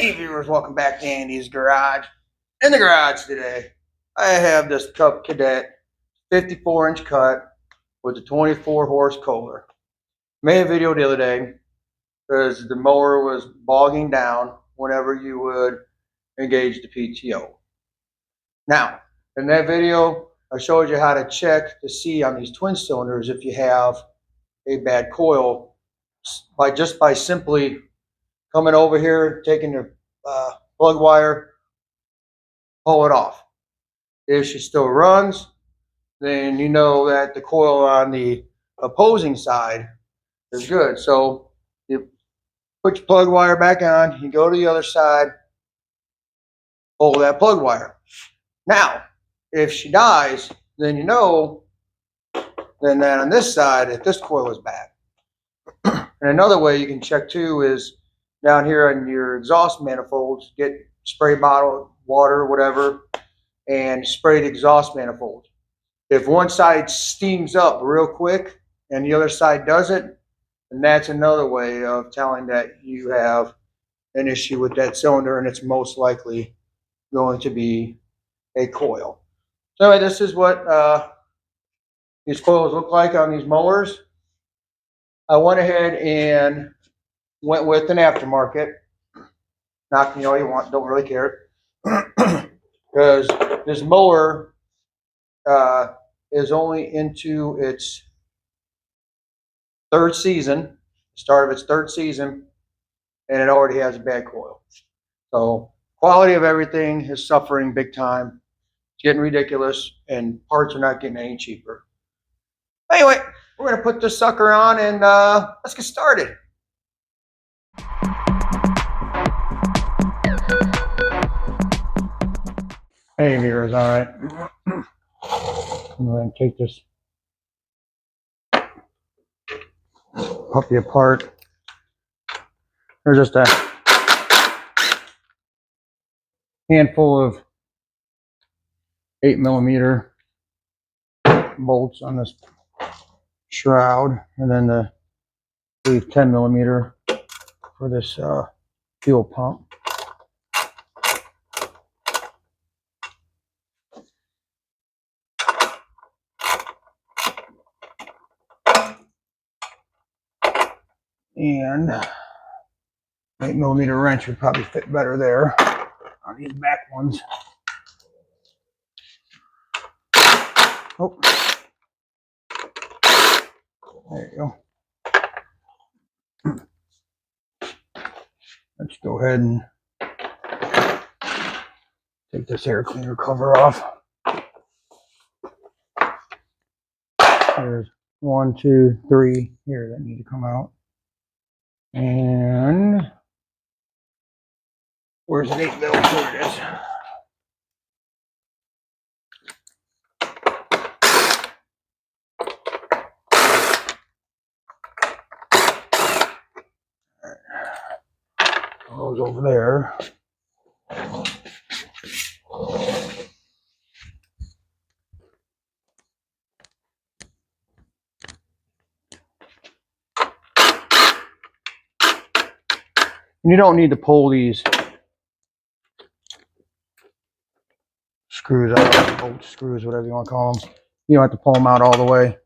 Hey viewers, welcome back to Andy's Garage. In the garage today, I have this Cub Cadet 54-inch cut with a 24 horse Kohler. Made a video the other day because the mower was bogging down whenever you would engage the PTO. Now, in that video, I showed you how to check to see on these twin cylinders if you have a bad coil by simply coming over here, taking the plug wire, pull it off. If she still runs, then you know that the coil on the opposing side is good. So you put your plug wire back on, you go to the other side, pull that plug wire. Now, if she dies, then you know then that on this side that this coil is bad. And another way you can check too is down here on your exhaust manifolds, get spray bottle, water, whatever, and spray the exhaust manifold. If one side steams up real quick and the other side doesn't, then that's another way of telling that you have an issue with that cylinder, and it's most likely going to be a coil. So anyway, this is what these coils look like on these mowers. I went ahead and went with an aftermarket. Knock me all you want, don't really care. Because this mower is only into its third season, start of its third season, and it already has a bad coil. So quality of everything is suffering big time. It's getting ridiculous, and parts are not getting any cheaper. Anyway, we're going to put this sucker on and let's get started. Hey viewers, all right. I'm going to take this puppy apart. There's just a handful of 8mm bolts on this shroud, and then the 10mm for this fuel pump. And 8mm wrench would probably fit better there on these back ones. Oh, there you go. Let's go ahead and take this air cleaner cover off. There's 1, 2, 3 here that need to come out. And where's an 8mm? There it is. Goes over there. And you don't need to pull these screws out, bolt screws, whatever you want to call them. You don't have to pull them out all the way,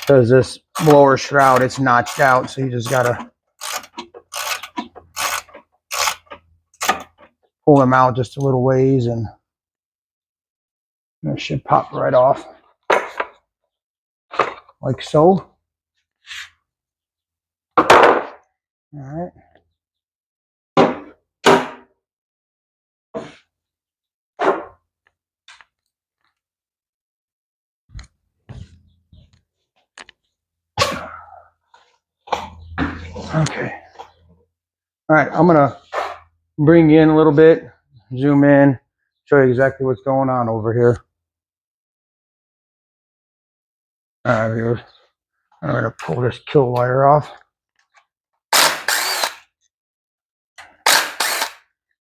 because this blower shroud, it's notched out, so you just gotta pull them out just a little ways, and it should pop right off, like so. All right. Okay. All right, I'm gonna bring you in a little bit, zoom in, show you exactly what's going on over here. All right, viewers. I'm gonna pull this kill wire off.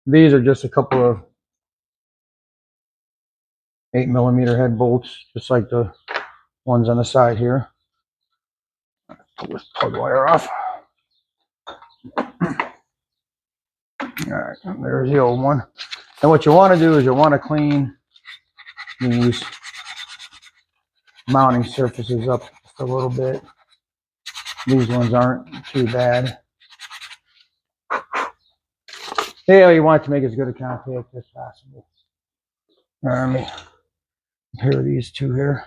These are just a couple of 8mm head bolts, just like the ones on the side here. Pull this plug wire off. Alright, there's the old one. And what you want to do is you want to clean these mounting surfaces up just a little bit. These ones aren't too bad. Yeah, you want to make as good a contact as possible. Let me compare these two here.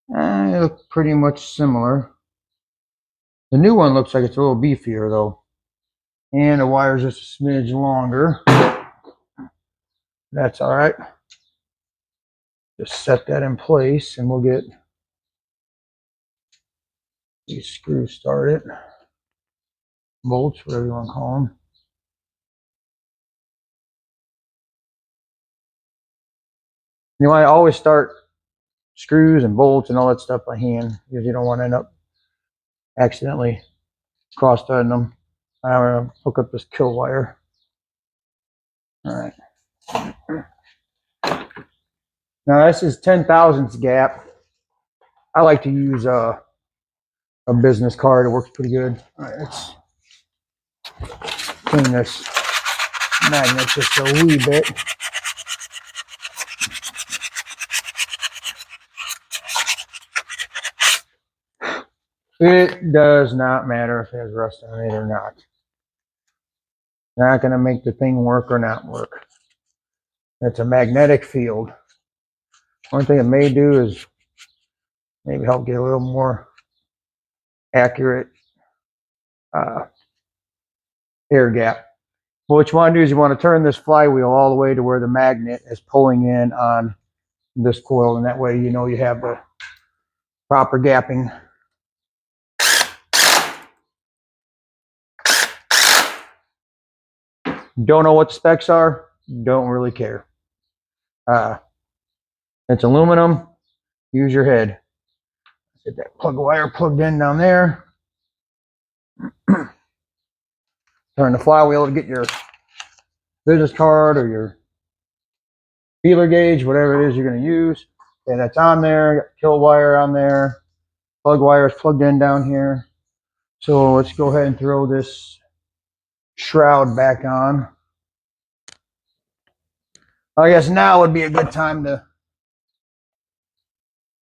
They look pretty much similar. The new one looks like it's a little beefier though. And the wire's just a smidge longer. That's all right. Just set that in place and we'll get these screws started. Bolts, whatever you want to call them. You want to always start screws and bolts and all that stuff by hand because you don't want to end up accidentally cross-threading them. I'm going to hook up this kill wire. All right. Now this is 10/1000ths gap. I like to use a business card. It works pretty good. All right, let's clean this magnet just a wee bit. It does not matter if it has rust on it or not. Not going to make the thing work or not work. It's a magnetic field. One thing it may do is maybe help get a little more accurate air gap. What you want to do is you want to turn this flywheel all the way to where the magnet is pulling in on this coil, and that way you know you have the proper gapping. Don't know what the specs are, don't really care. It's aluminum, use your head. Get that plug wire plugged in down there. Turn the flywheel to get your business card or your feeler gauge, whatever it is you're going to use. Okay, that's on there. Got kill wire on there. Plug wire is plugged in down here. So let's go ahead and throw this shroud back on. I guess now would be a good time to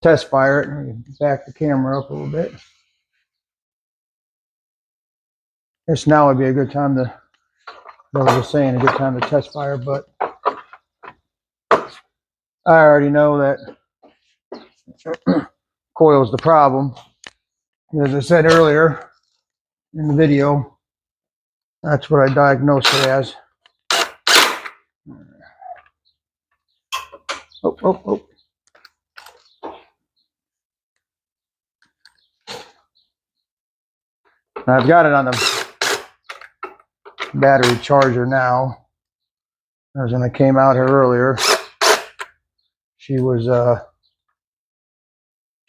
test fire it. Back the camera up a little bit. This now would be a good time to, I was saying, a good time to test fire, but I already know that coil is the problem. As I said earlier in the video, that's what I diagnosed it as. Oh. Now I've got it on the battery charger now. As when I came out here earlier, she was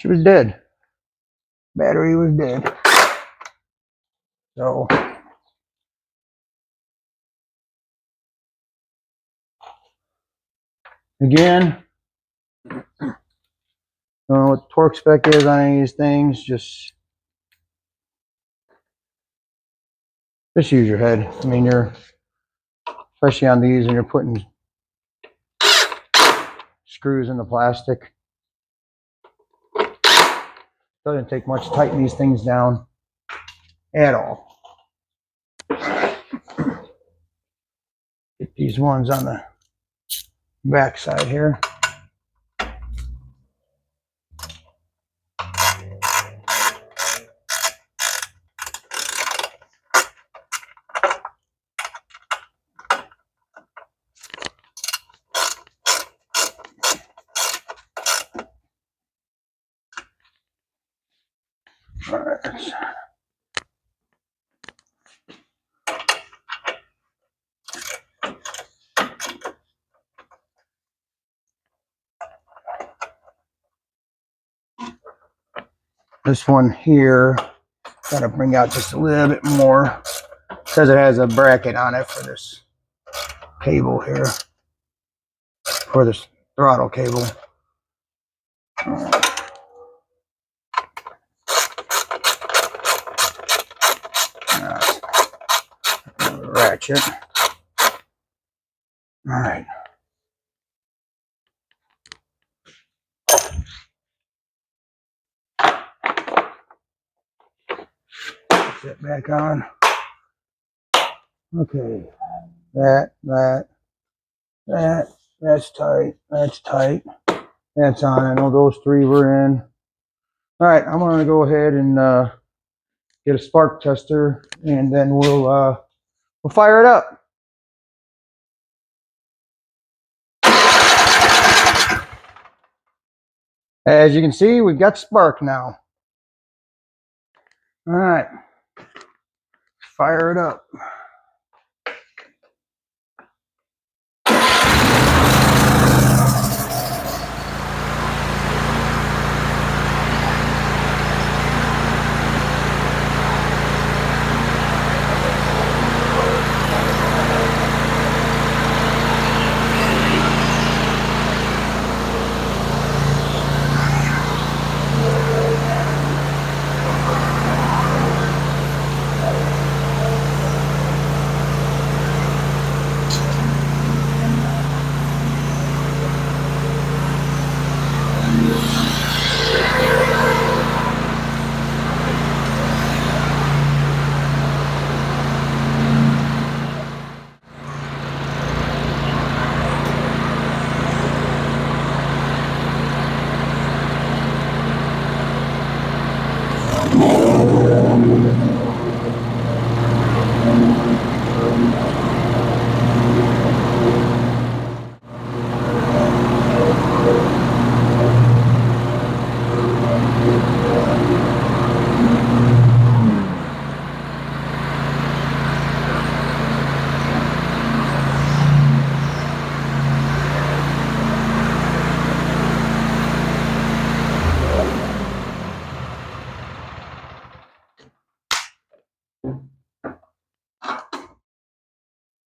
dead. Battery was dead. So again, I don't know what the torque spec is on any of these things. Just use your head. I mean, especially on these, and you're putting screws in the plastic. Doesn't take much to tighten these things down at all. Get these ones on the back side here. All right. This one here, gotta bring out just a little bit more because it has a bracket on it for this cable here, for this throttle cable. ratchet. All right. Put that back on. Okay. That's tight. That's tight. That's on. I know those three were in. All right. I'm going to go ahead and get a spark tester, and then we'll fire it up. As you can see, we've got spark now. All right. Fire it up.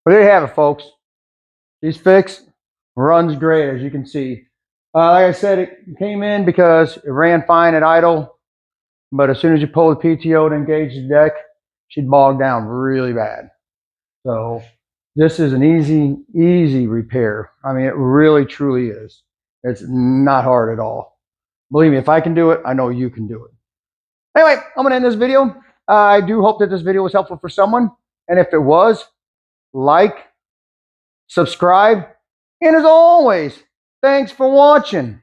Well, there you have it, folks. She's fixed. Runs great, as you can see. Like I said, it came in because it ran fine at idle, but as soon as you pull the PTO to engage the deck, she'd bog down really bad. So this is an easy repair. I mean, it really, truly is. It's not hard at all. Believe me, if I can do it, I know you can do it. Anyway, I'm going to end this video. I do hope that this video was helpful for someone. And if it was, like, subscribe, and as always, thanks for watching.